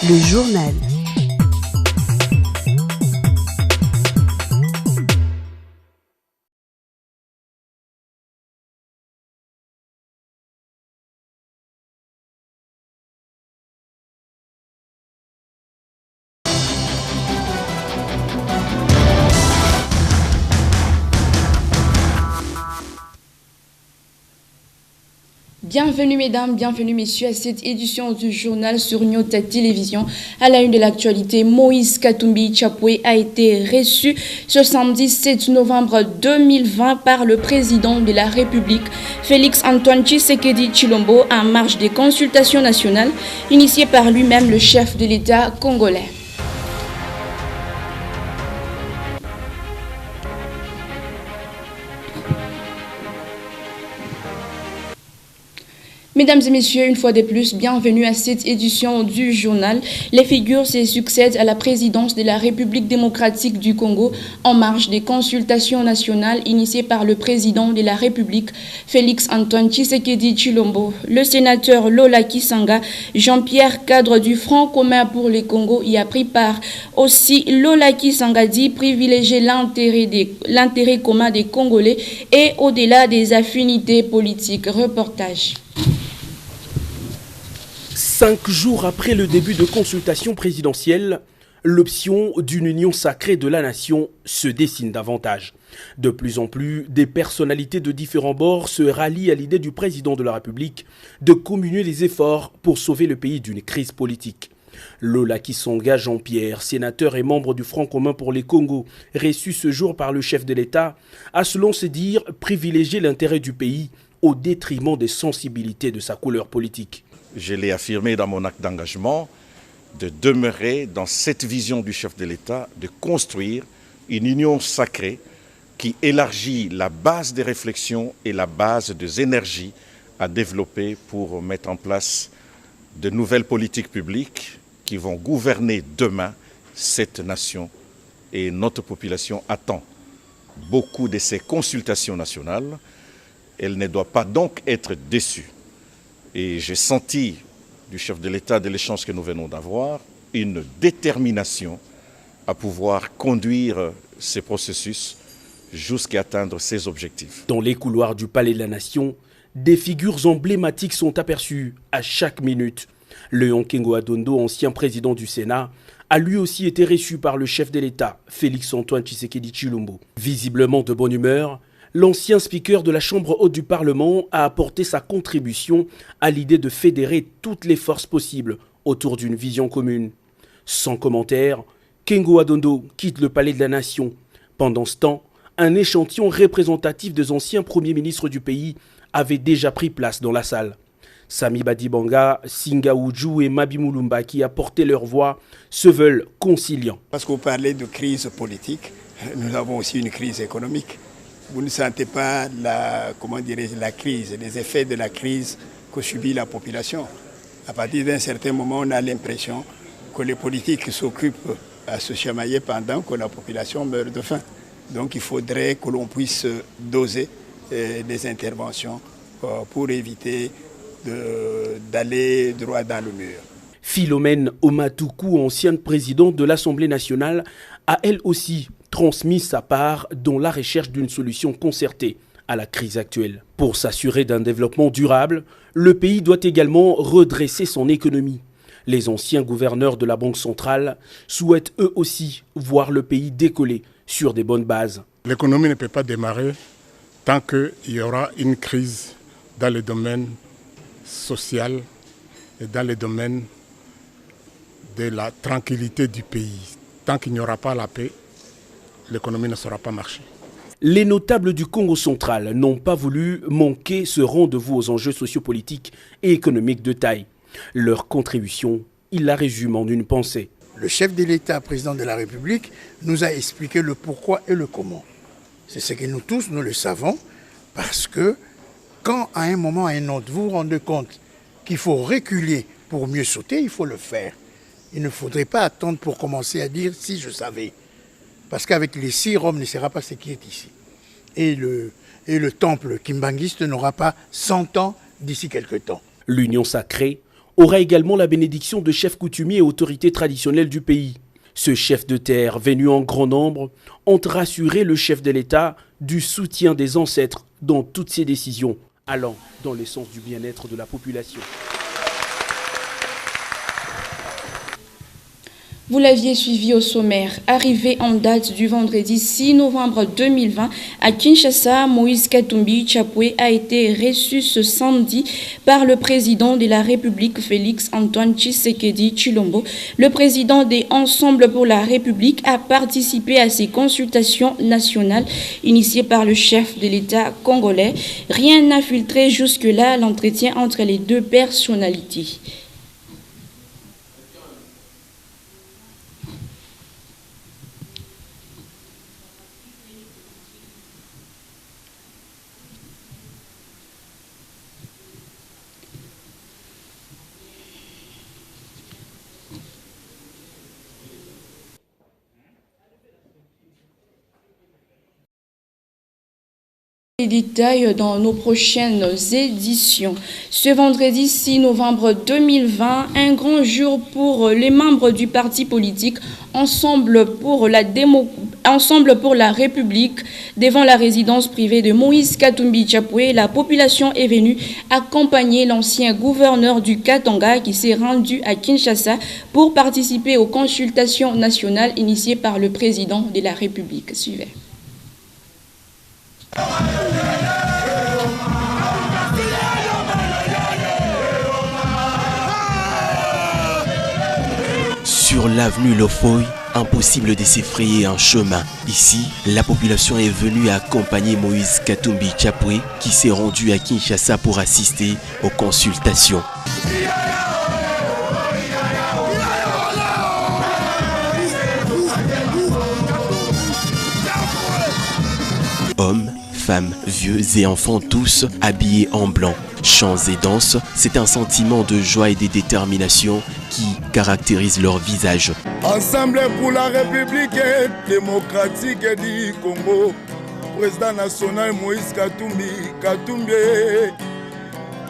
Le journal. Bienvenue mesdames, bienvenue messieurs à cette édition du journal sur Nyota Télévision. À la une de l'actualité, Moïse Katumbi Chapwe a été reçu ce samedi 7 novembre 2020 par le président de la République, Félix Antoine Tshisekedi Tshilombo, en marge des consultations nationales initiées par lui-même, le chef de l'État congolais. Mesdames et messieurs, une fois de plus, bienvenue à cette édition du journal. Les figures se succèdent à la présidence de la République démocratique du Congo en marge des consultations nationales initiées par le président de la République, Félix Antoine Tshisekedi Tshilombo. Le sénateur Lola Kisanga, Jean-Pierre, cadre du Front commun pour le Congo, y a pris part. Aussi, Lola Kisanga dit privilégier l'intérêt commun des Congolais et au-delà des affinités politiques. Reportage. 5 jours après le début de consultation présidentielle, l'option d'une union sacrée de la nation se dessine davantage. De plus en plus, des personnalités de différents bords se rallient à l'idée du président de la République de communer les efforts pour sauver le pays d'une crise politique. Lola Kisanga Jean-Pierre, sénateur et membre du Front commun pour les Congo, reçu ce jour par le chef de l'État, a selon se dire privilégié l'intérêt du pays au détriment des sensibilités de sa couleur politique. Je l'ai affirmé dans mon acte d'engagement, de demeurer dans cette vision du chef de l'État, de construire une union sacrée qui élargit la base des réflexions et la base des énergies à développer pour mettre en place de nouvelles politiques publiques qui vont gouverner demain cette nation. Et notre population attend beaucoup de ces consultations nationales. Elle ne doit pas donc être déçue. Et j'ai senti du chef de l'État de l'échange que nous venons d'avoir une détermination à pouvoir conduire ces processus jusqu'à atteindre ses objectifs. Dans les couloirs du Palais de la Nation, des figures emblématiques sont aperçues à chaque minute. Léon Kengo-Adondo, ancien président du Sénat, a lui aussi été reçu par le chef de l'État, Félix Antoine Tshisekedi Tshilombo. Visiblement de bonne humeur, l'ancien speaker de la Chambre haute du Parlement a apporté sa contribution à l'idée de fédérer toutes les forces possibles autour d'une vision commune. Sans commentaire, Kengo-Adondo quitte le Palais de la Nation. Pendant ce temps, un échantillon représentatif des anciens premiers ministres du pays avait déjà pris place dans la salle. Sami Badibanga, Singa Oudjou et Mabi Moulumba, qui apportaient leur voix, se veulent conciliants. Parce que vous parlez de crise politique, nous avons aussi une crise économique. Vous ne sentez pas la crise, les effets de la crise que subit la population. À partir d'un certain moment, on a l'impression que les politiques s'occupent à se chamailler pendant que la population meurt de faim. Donc il faudrait que l'on puisse doser des interventions pour éviter d'aller droit dans le mur. Philomène Omatoukou, ancienne présidente de l'Assemblée nationale, a elle aussi transmis sa part dans la recherche d'une solution concertée à la crise actuelle. Pour s'assurer d'un développement durable, le pays doit également redresser son économie. Les anciens gouverneurs de la Banque centrale souhaitent eux aussi voir le pays décoller sur des bonnes bases. L'économie ne peut pas démarrer tant qu'il y aura une crise dans le domaine social et dans le domaine de la tranquillité du pays. Tant qu'il n'y aura pas la paix, l'économie ne saura pas marcher. Les notables du Congo central n'ont pas voulu manquer ce rendez-vous aux enjeux sociopolitiques et économiques de taille. Leur contribution, ils la résument en une pensée. Le chef de l'État, président de la République, nous a expliqué le pourquoi et le comment. C'est ce que nous tous, nous le savons, parce que quand à un moment ou à un autre, vous vous rendez compte qu'il faut reculer pour mieux sauter, il faut le faire. Il ne faudrait pas attendre pour commencer à dire « si je savais ». Parce qu'avec les 6, Rome ne sera pas ce qui est ici. Et le temple kimbanguiste n'aura pas 100 ans d'ici quelques temps. L'union sacrée, aura également la bénédiction de chefs coutumiers et autorités traditionnelles du pays. Ce chef de terre, venu en grand nombre, ont rassuré le chef de l'État du soutien des ancêtres dans toutes ses décisions, allant dans le sens du bien-être de la population. Vous l'aviez suivi au sommaire. Arrivé en date du vendredi 6 novembre 2020 à Kinshasa, Moïse Katumbi Tchapoué a été reçu ce samedi par le président de la République, Félix Antoine Tshisekedi Tshilombo. Le président des Ensemble pour la République a participé à ces consultations nationales initiées par le chef de l'État congolais. Rien n'a filtré jusque-là l'entretien entre les deux personnalités. Les détails dans nos prochaines éditions. Ce vendredi 6 novembre 2020, un grand jour pour les membres du parti politique Ensemble pour la République. Devant la résidence privée de Moïse Katumbi Tchapoué, la population est venue accompagner l'ancien gouverneur du Katanga qui s'est rendu à Kinshasa pour participer aux consultations nationales initiées par le président de la République. Suivez. Sur l'avenue Lofoy, impossible de s'effrayer un chemin. Ici, la population est venue accompagner Moïse Katumbi Tchapoué qui s'est rendu à Kinshasa pour assister aux consultations. Hommes, femmes, vieux et enfants tous habillés en blanc. Chants et danses, c'est un sentiment de joie et de détermination qui caractérise leur visage. Ensemble pour la République démocratique du Congo, président national Moïse Katumbi,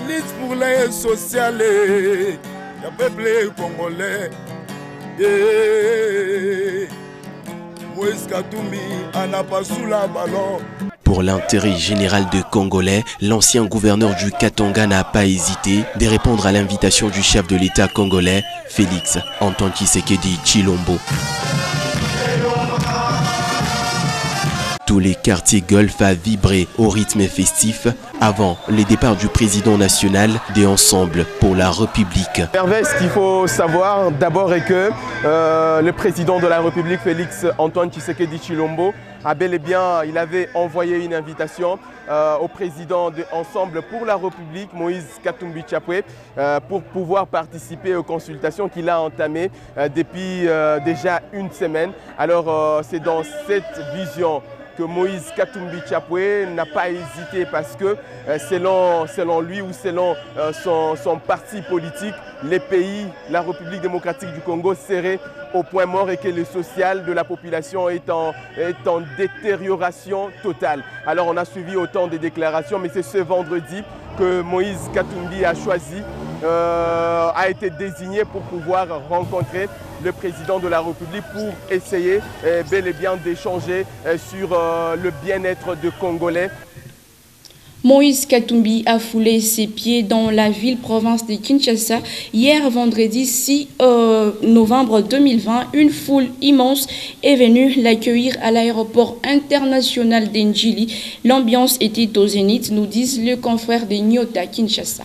liste pour les sociales, le peuple congolais. Moïse Katumbi n'a pas sous la ballon. Pour l'intérêt général de Congolais, l'ancien gouverneur du Katanga n'a pas hésité de répondre à l'invitation du chef de l'État congolais, Félix Antoine Tshisekedi Tshilombo. Tous les quartiers golf a vibré au rythme festif avant le départ du président national des Ensemble pour la République. Hervé, ce qu'il faut savoir d'abord est que le président de la République, Félix Antoine Tshisekedi Tshilombo, a bel et bien, il avait envoyé une invitation au président de Ensemble pour la République, Moïse Katumbi Tchapoué, pour pouvoir participer aux consultations qu'il a entamées depuis déjà une semaine. Alors c'est dans cette vision que Moïse Katumbi Tchapoué n'a pas hésité parce que selon lui ou selon son parti politique, les pays, la République démocratique du Congo serait au point mort et que le social de la population est en détérioration totale. Alors on a suivi autant de déclarations, mais c'est ce vendredi que Moïse Katumbi a choisi, a été désigné pour pouvoir rencontrer le président de la République pour essayer bel et bien d'échanger sur le bien-être des Congolais. Moïse Katumbi a foulé ses pieds dans la ville-province de Kinshasa hier vendredi 6 novembre 2020. Une foule immense est venue l'accueillir à l'aéroport international d'Ndjili. L'ambiance était au zénith, nous disent le confrère de Nyota Kinshasa.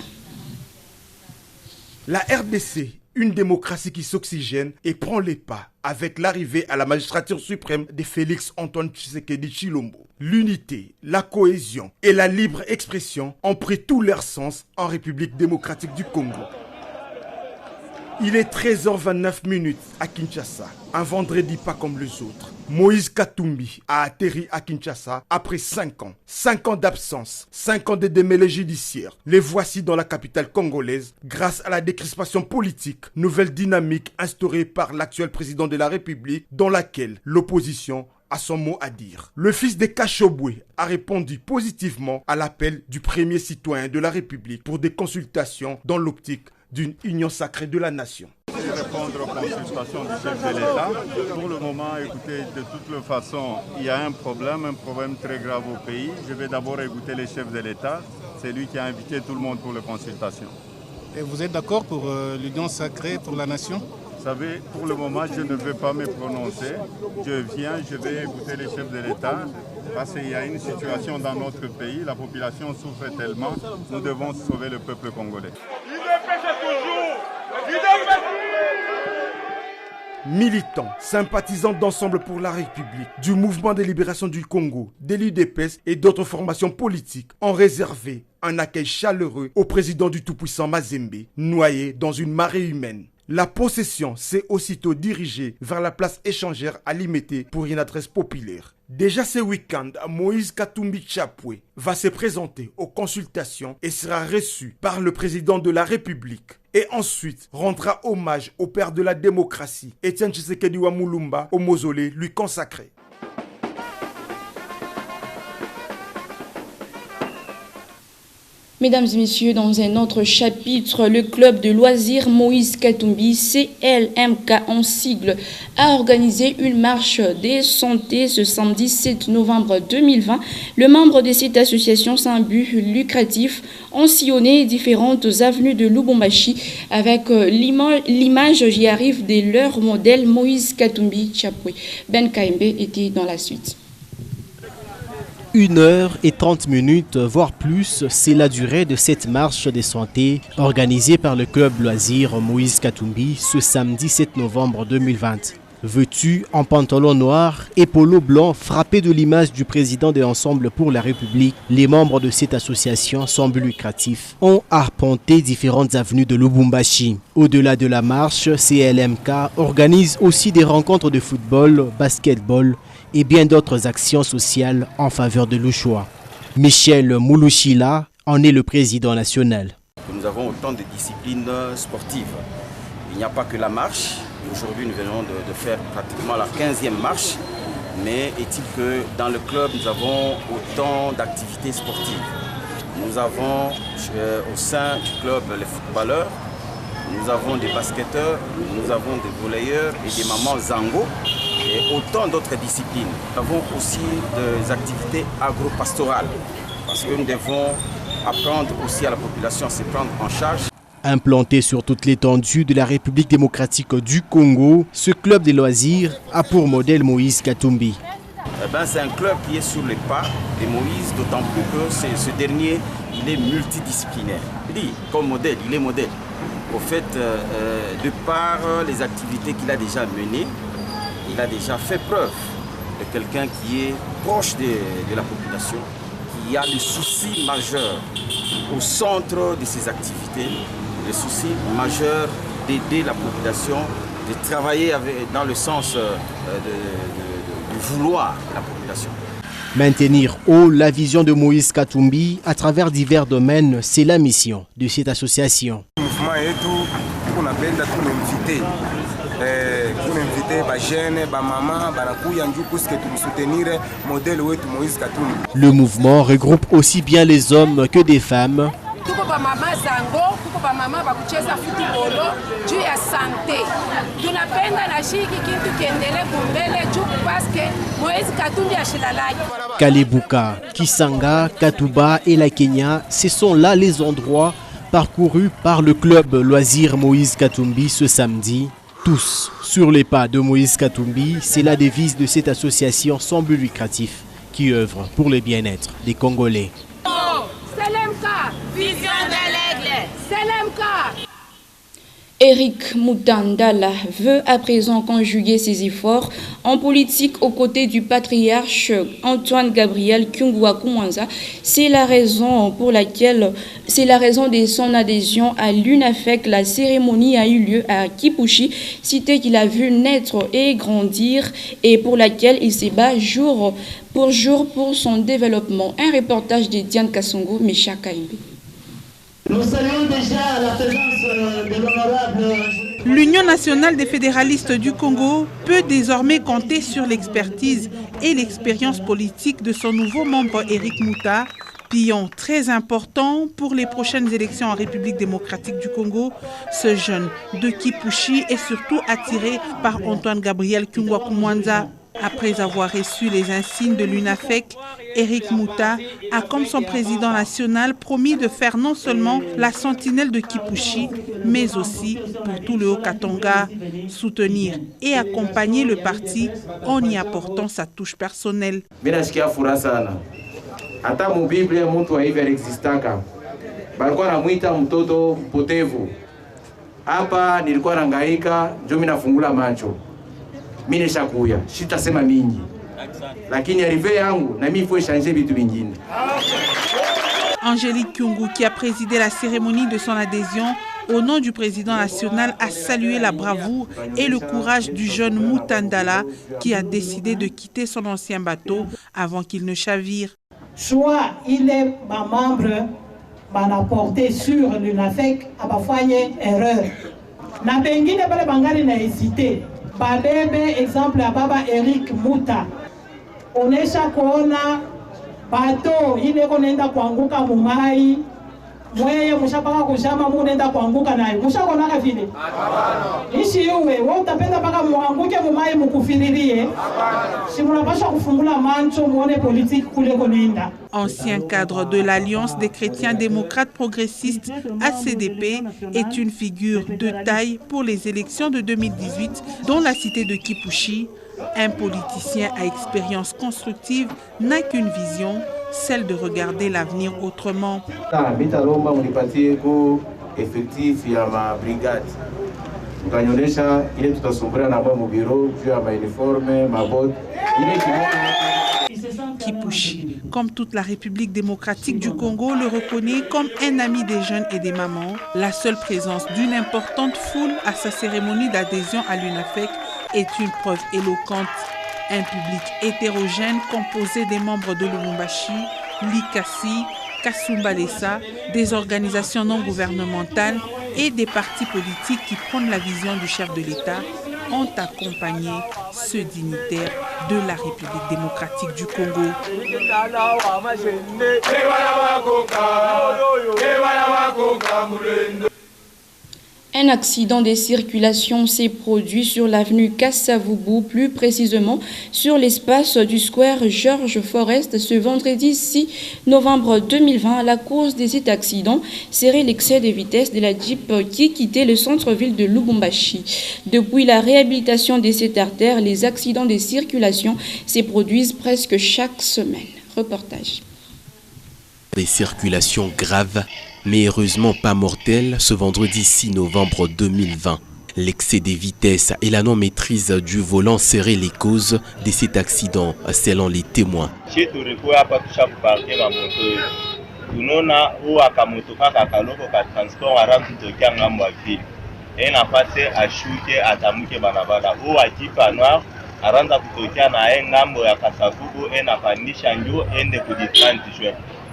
La RDC, une démocratie qui s'oxygène et prend les pas avec l'arrivée à la magistrature suprême de Félix Antoine Tshisekedi Tshilombo. L'unité, la cohésion et la libre expression ont pris tout leur sens en République démocratique du Congo. Il est 13h29 à Kinshasa, un vendredi pas comme les autres. Moïse Katumbi a atterri à Kinshasa après 5 ans. 5 ans d'absence, 5 ans de démêlés judiciaires. Les voici dans la capitale congolaise grâce à la décrispation politique, nouvelle dynamique instaurée par l'actuel président de la République dans laquelle l'opposition a son mot à dire. Le fils de Kachobwe a répondu positivement à l'appel du premier citoyen de la République pour des consultations dans l'optique d'une union sacrée de la nation. Répondre aux consultations du chef de l'État. Pour le moment, écoutez, de toute façon, il y a un problème très grave au pays. Je vais d'abord écouter les chefs de l'État. C'est lui qui a invité tout le monde pour les consultations. Et vous êtes d'accord pour l'union sacrée pour la nation? Vous savez, pour le moment, je ne vais pas me prononcer. Je vais écouter les chefs de l'État parce qu'il y a une situation dans notre pays. La population souffre tellement. Nous devons sauver le peuple congolais. Militants, sympathisants d'Ensemble pour la République, du Mouvement de libération du Congo, de l'UDPS et d'autres formations politiques ont réservé un accueil chaleureux au président du tout-puissant Mazembe, noyé dans une marée humaine. La procession s'est aussitôt dirigée vers la place échangère à Limete pour une adresse populaire. Déjà ce week-end, Moïse Katumbi Chapwe va se présenter aux consultations et sera reçu par le président de la République. Et ensuite rendra hommage au père de la démocratie, Etienne Tshisekedi Wamulumba, au mausolée lui consacré. Mesdames et messieurs, dans un autre chapitre, le club de loisirs Moïse Katumbi, CLMK en sigle, a organisé une marche des santé ce samedi 7 novembre 2020. Le membre de cette association sans but lucratif ont sillonné différentes avenues de Lubumbashi avec l'image, j'y arrive, de leur modèle Moïse Katumbi Chapwe. Ben Kaimbe était dans la suite. 1h30, voire plus, c'est la durée de cette marche de santé organisée par le club loisir Moïse Katumbi ce samedi 7 novembre 2020. Vêtus en pantalon noir et polo blanc frappé de l'image du président de l'Ensemble pour la République, les membres de cette association sans but lucratif ont arpenté différentes avenues de Lubumbashi. Au-delà de la marche, CLMK organise aussi des rencontres de football, basketball et bien d'autres actions sociales en faveur de l'Uchoa. Michel Moulouchila en est le président national. Nous avons autant de disciplines sportives. Il n'y a pas que la marche. Aujourd'hui, nous venons de faire pratiquement la 15e marche. Mais est-il que dans le club, nous avons autant d'activités sportives. Nous avons au sein du club les footballeurs, nous avons des basketteurs, nous avons des volleyeurs et des mamans zango. Et autant d'autres disciplines. Nous avons aussi des activités agro-pastorales parce que nous devons apprendre aussi à la population à se prendre en charge. Implanté sur toute l'étendue de la République démocratique du Congo, ce club de loisirs a pour modèle Moïse Katumbi. C'est un club qui est sur les pas de Moïse, d'autant plus que ce dernier il est multidisciplinaire. Comme modèle, il est modèle. Au fait, de par les activités qu'il a déjà menées, il a déjà fait preuve de quelqu'un qui est proche de la population, qui a le souci majeur au centre de ses activités, le souci majeur d'aider la population, de travailler dans le sens du vouloir de la population. Maintenir haut la vision de Moïse Katumbi à travers divers domaines, c'est la mission de cette association. Le mouvement regroupe aussi bien les hommes que des femmes. Kalibuka, Kisanga, Katuba et la Kenya, ce sont là les endroits parcourus par le club loisir Moïse Katumbi ce samedi. Tous sur les pas de Moïse Katumbi, c'est la devise de cette association sans but lucratif qui œuvre pour le bien-être des Congolais. Vision de l'aigle. Eric Mutandala veut à présent conjuguer ses efforts en politique aux côtés du patriarche Antoine Gabriel Kyungwa Kumwanza. C'est la raison de son adhésion à l'UNAFEC. La cérémonie a eu lieu à Kipushi, cité qu'il a vu naître et grandir et pour laquelle il se bat jour pour jour pour son développement. Un reportage de Diane Kassongo, Mecha Kaimbe. Nous saluons déjà la présence de l'honorable. L'Union nationale des fédéralistes du Congo peut désormais compter sur l'expertise et l'expérience politique de son nouveau membre Eric Mouta, Pion très important pour les prochaines élections en République démocratique du Congo, ce jeune de Kipushi est surtout attiré par Antoine Gabriel Kyungwa-Kumwanza. Après avoir reçu les insignes de l'UNAFEC, Éric Mouta a, comme son président national, promis de faire non seulement la sentinelle de Kipushi, mais aussi pour tout le Haut-Katanga, soutenir et accompagner le parti en y apportant sa touche personnelle. Hata mubiblia mtu hivi alisistaka. Balikuwa namuita mtoto potevu. Hapa nilikuwa nangaika, njoo mimi nafungula macho. Mimi nishakuya, sitasema mingi. Lakini arrivé yangu na mimi faut changer vitu vingine. Angélique Kyungu, qui a présidé la cérémonie de son adhésion au nom du président national, a salué la bravoure et le courage du jeune Moutandala qui a décidé de quitter son ancien bateau avant qu'il ne chavire. Soit il est membre porté sur l'UNAFEC à bafanye erreur. Na bengine bale bangari na hésité. Babebe exemple à baba Éric Mouta. Onesha kuona bato ile konenda kuanguka mumai. Mweye mushapaka kushama munenda kuanguka nayo. Mushakona vile. Ishi uwe utapenda paka muanguke mumai mukufiririe. Si munapasha kufungula mancho muone politique kule konenda. Ancien cadre de l'Alliance des chrétiens démocrates progressistes ACDP, est une figure de taille pour les élections de 2018 dont la cité de Kipushi. Un politicien à expérience constructive n'a qu'une vision, celle de regarder l'avenir autrement. Effectif ya ma brigade. Ukanyonyesha ile tutasumbura na mwa mubiro juu ya uniforme, mabote. Kipushi, comme toute la République démocratique du Congo, le reconnaît comme un ami des jeunes et des mamans. La seule présence d'une importante foule à sa cérémonie d'adhésion à l'UNAFEC est une preuve éloquente. Un public hétérogène composé des membres de Lubumbashi, Likasi, Kasumbalesa, des organisations non gouvernementales et des partis politiques qui prônent la vision du chef de l'État ont accompagné ce dignitaire de la République démocratique du Congo. Un accident de circulation s'est produit sur l'avenue Kassavubu, plus précisément sur l'espace du square Georges Forest ce vendredi 6 novembre 2020. La cause de cet accident serait l'excès de vitesse de la Jeep qui quittait le centre-ville de Lubumbashi. Depuis la réhabilitation de cette artère, les accidents de circulation se produisent presque chaque semaine. Reportage. Des circulations graves, mais heureusement pas mortelles, ce vendredi 6 novembre 2020. L'excès des vitesses et la non-maîtrise du volant seraient les causes de cet accident, selon les témoins.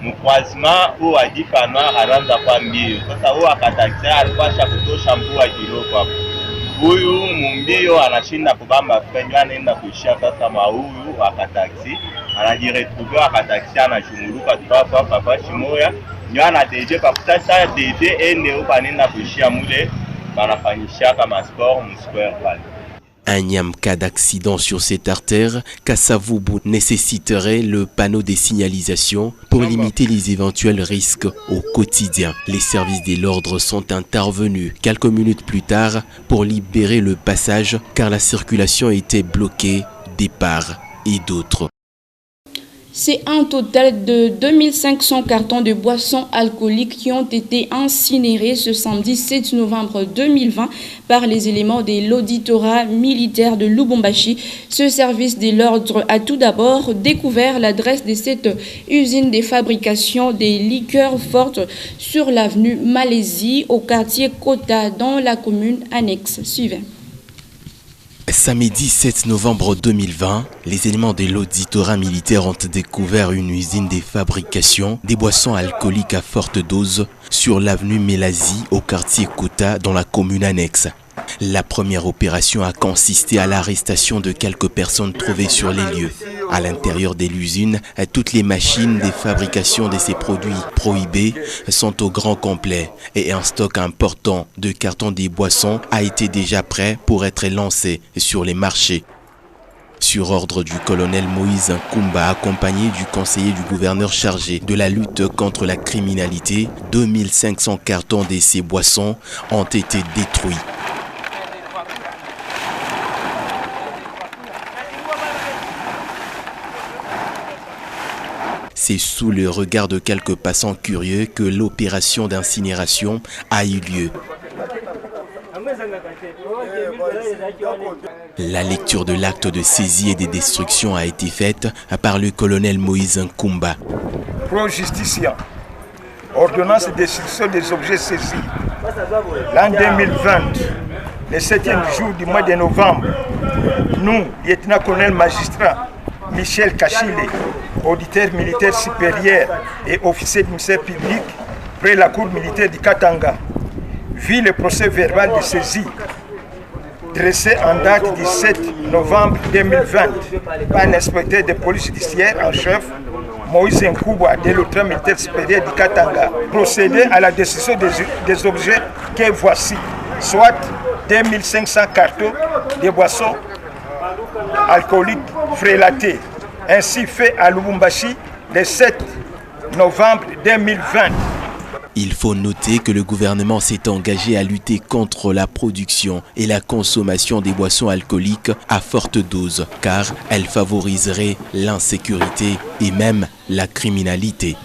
Mkwazima u ajipana haranza kwa mbio. Sasa u akatakia alipasha kutosha mpuwa kiloko hapo. Huyu mumbio anashinda kubamba frenyo anaenda kuishia sasa huyu akataksi. Anajiretrouver akataksi anashunguluka tupapo papa shimoya. Nyo anadeje pakusasa dede ende u panenda kuishia mule. Banafanyisha kama sport musquare pale. Un niam cas d'accident sur cette artère, Kassavubu nécessiterait le panneau de signalisation pour limiter les éventuels risques au quotidien. Les services de l'ordre sont intervenus quelques minutes plus tard pour libérer le passage car la circulation était bloquée de part et d'autre. C'est un total de 2500 cartons de boissons alcooliques qui ont été incinérés ce samedi 7 novembre 2020 par les éléments de l'auditorat militaire de Lubumbashi. Ce service de l'ordre a tout d'abord découvert l'adresse de cette usine de fabrication des liqueurs fortes sur l'avenue Malaisie au quartier Kota dans la commune annexe. Suivez. Samedi 7 novembre 2020, les éléments de l'auditorat militaire ont découvert une usine de fabrication des boissons alcooliques à forte dose sur l'avenue Mélasie au quartier Kota dans la commune annexe. La première opération a consisté à l'arrestation de quelques personnes trouvées sur les lieux. À l'intérieur de l'usine, toutes les machines de fabrication de ces produits prohibés sont au grand complet et un stock important de cartons des boissons a été déjà prêt pour être lancé sur les marchés. Sur ordre du colonel Moïse Nkumba, accompagné du conseiller du gouverneur chargé de la lutte contre la criminalité, 2500 cartons de ces boissons ont été détruits. C'est sous le regard de quelques passants curieux que l'opération d'incinération a eu lieu. La lecture de l'acte de saisie et de destruction a été faite par le colonel Moïse Nkumba. Pro Justicia, ordonnance de destruction des objets saisis. L'an 2020, le 7e jour du mois de novembre, nous, lieutenant-colonel magistrat Michel Kachile, auditeur militaire supérieur et officier du ministère public près la cour militaire du Katanga, vit le procès verbal de saisie dressé en date du 7 novembre 2020 par l'inspecteur de police judiciaire en chef Moïse Nkumba de l'autorité militaire supérieure du Katanga, procéder à la destruction des objets que voici, soit 2500 cartons de boissons alcooliques frélatées, ainsi fait à Lubumbashi le 7 novembre 2020. Il faut noter que le gouvernement s'est engagé à lutter contre la production et la consommation des boissons alcooliques à forte dose, car elles favoriseraient l'insécurité et même la criminalité.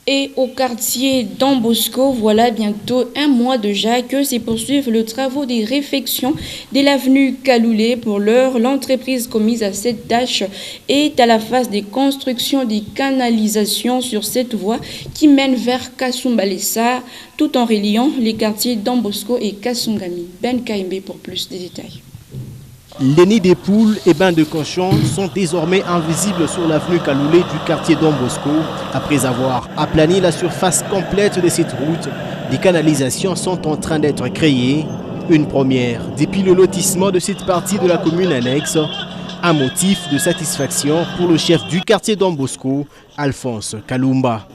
Et au quartier Don Bosco, voilà bientôt un mois déjà que se poursuivent les travaux des réfections de l'avenue Kaloulé. Pour l'heure, l'entreprise commise à cette tâche est à la phase des constructions des canalisations sur cette voie qui mène vers Kasumbalesa, tout en reliant les quartiers Don Bosco et Kasungami. Ben Kaimbe pour plus de détails. Les nids des poules et bains de cochons sont désormais invisibles sur l'avenue Kaloulé du quartier Don Bosco. Après avoir aplani la surface complète de cette route, des canalisations sont en train d'être créées. Une première depuis le lotissement de cette partie de la commune annexe. Un motif de satisfaction pour le chef du quartier Don Bosco, Alphonse Kalumba.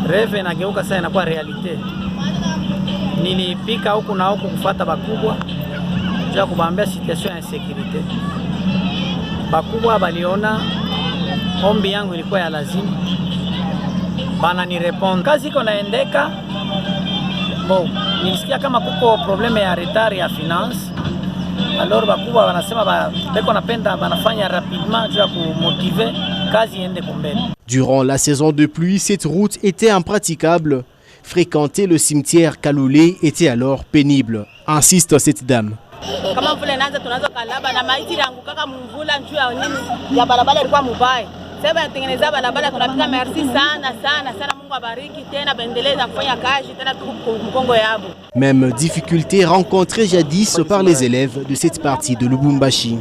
Rêve inageuka sasa inakuwa realite. Nilipika huku na huku kufuata bakubwa ja kubambia situation ya insécurité. Bakubwa baliona ombi yangu ilikuwa ya lazima. Bana ni répondre. Kazi iko naendeka. Bon, nilisikia kama kuko probleme ya retard ya finance. Alors bakubwa wanasema beko napenda banafanya rapidement ja kumotiver kazi iende mbele. Durant la saison de pluie, cette route était impraticable. Fréquenter le cimetière Kaloulé était alors pénible, insiste cette dame. Même difficulté rencontrée jadis par les élèves de cette partie de Lubumbashi.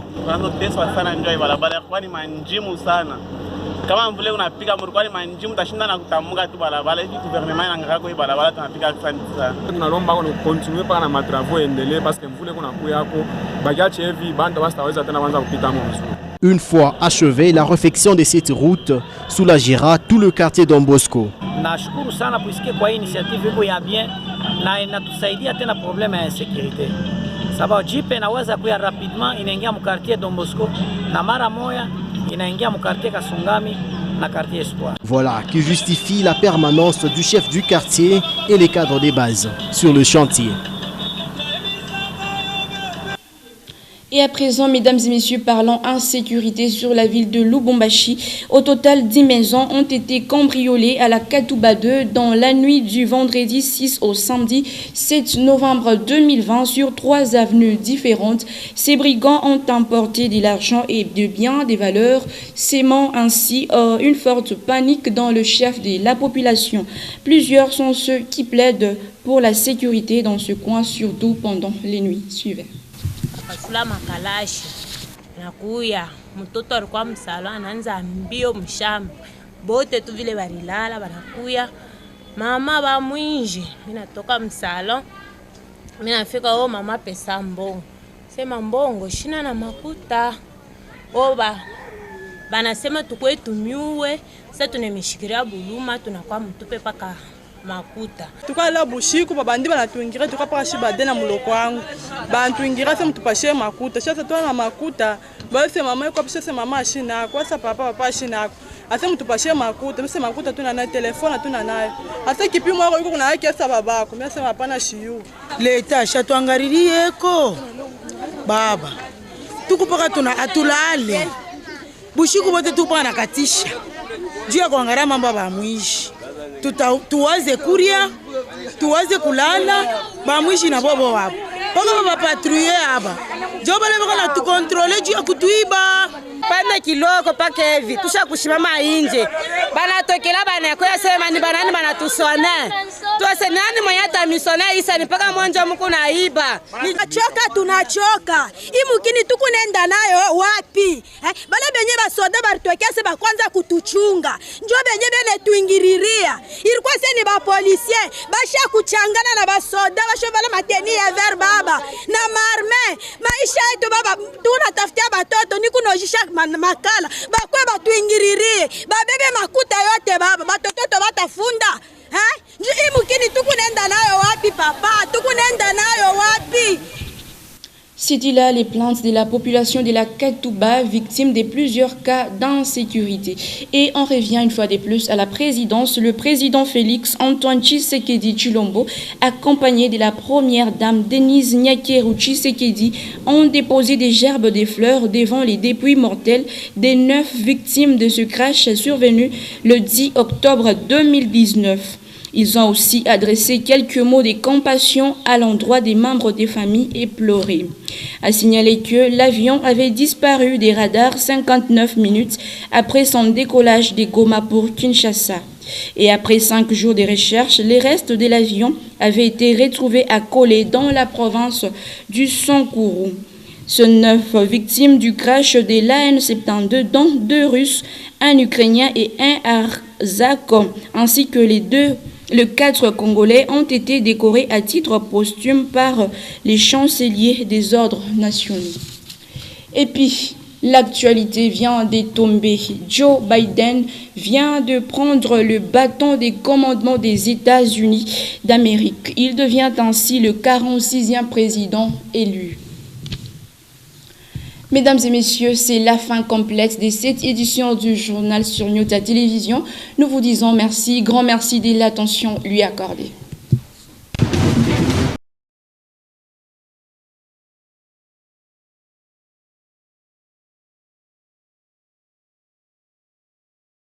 Kama mvule unapika murkwani manjimu tashinda na kutamuka tu balabala hivi gouvernement inangaka hii balabala tunapika kufanya sana. Tunalomba on continue pa na matravaux endelee parce que mvule kuna kuya hapo bajache hivi banda bastaweza tena kuanza kupita mwanzo. Une fois achevée, la réfection de cette route soulagera tout le quartier Don Bosco. Nashukuru sana puisque kwa initiative iko ya bien na inatusaidia tena problème ya insécurité. Sababu jipe inaweza kuya rapidement inaingia mu quartier Don Bosco na mara moja inaingia mu quartier Kasungami na quartier Espoir. Voilà qui justifie la permanence du chef du quartier et les cadres des bases sur le chantier. Et à présent, mesdames et messieurs, parlons insécurité sur la ville de Lubumbashi. Au total, 10 maisons ont été cambriolées à la Katouba 2 dans la nuit du vendredi 6 au samedi 7 novembre 2020 sur 3 avenues différentes. Ces brigands ont emporté de l'argent et de biens, des valeurs, sémant ainsi une forte panique dans le chef de la population. Plusieurs sont ceux qui plaident pour la sécurité dans ce coin, surtout pendant les nuits suivantes. Pasula makalashi nakuya mtoto alikuwa msalo anaanza mbio mshamba bote tu vile barilala banakuya mama ba mwinji mina toka msalon mina fika o mama pesa mbongo sema mbongo shina na makuta oba banasema tukwe tumiwe sasa tunemeshikiria buluma tunakuwa mtupe paka makuta tukala bushiku babandi banatuingira tukapaka shibade na muloko wangu bantuingira se mtupashie makuta sasa tuna makuta basi mama yuko pesa mama ashina kwa sasa papa ashina ase mtupashie makuta mse makuta tuna na telefone tuna nayo ase kipimo yako yuko kuna yake sasa babako mimi sema hapana shiyu leta shatwangaririeko baba tukupaka tuna atulale bushiku bote tupaka nakatisha juu ya kuangalia mambo ba mwishi tuwaze kuria tuwaze kulala ba mwishi na bobo wapo paka ba patrouiller hapa jo bale bako tu contrôler juu ya kutuiba pana kiloko paka hivi tusha kushimama nje bana tokela bana kwa sema ni banani bana tusone tuase nani mwenye atamisone isa ni paka mwanja mko naiba tunachoka imukini tukunenda nayo wapi bale benye basoda baritokese ba kwanza kutuchunga njo benye bene tuingiriria ilikuwa seni ba policier basha kuchangana na basoda basho bale mateni ya ver baba na marme maisha yetu baba tunatafutia batoto ni kunojisha makala bakwe batuingiririe babebe makuta yote baba batoto batafunda imukini tukunenda nayo wapi papa tukunenda nayo wapi. C'était là les plaintes de la population de la Katouba, victime de plusieurs cas d'insécurité. Et on revient une fois de plus à la présidence. Le président Félix Antoine Tshisekedi Tshilombo, accompagné de la première dame Denise Nyakeru Tshisekedi, ont déposé des gerbes de fleurs devant les dépouilles mortelles des 9 victimes de ce crash survenu le 10 octobre 2019. Ils ont aussi adressé quelques mots de compassion à l'endroit des membres des familles éplorées. A signaler que l'avion avait disparu des radars 59 minutes après son décollage de Goma pour Kinshasa. Et après 5 jours de recherche, les restes de l'avion avaient été retrouvés à Kolé dans la province du Sankuru. Ce 9 victimes du crash de l'AN-72, dont 2 Russes, un Ukrainien et un Arzak, ainsi que les 4 Congolais ont été décorés à titre posthume par les chanceliers des ordres nationaux. Et puis, l'actualité vient de tomber. Joe Biden vient de prendre le bâton des commandements des États-Unis d'Amérique. Il devient ainsi le 46e président élu. Mesdames et messieurs, c'est la fin complète de cette édition du journal sur Nyota Télévision. Nous vous disons merci, grand merci de l'attention lui accordée.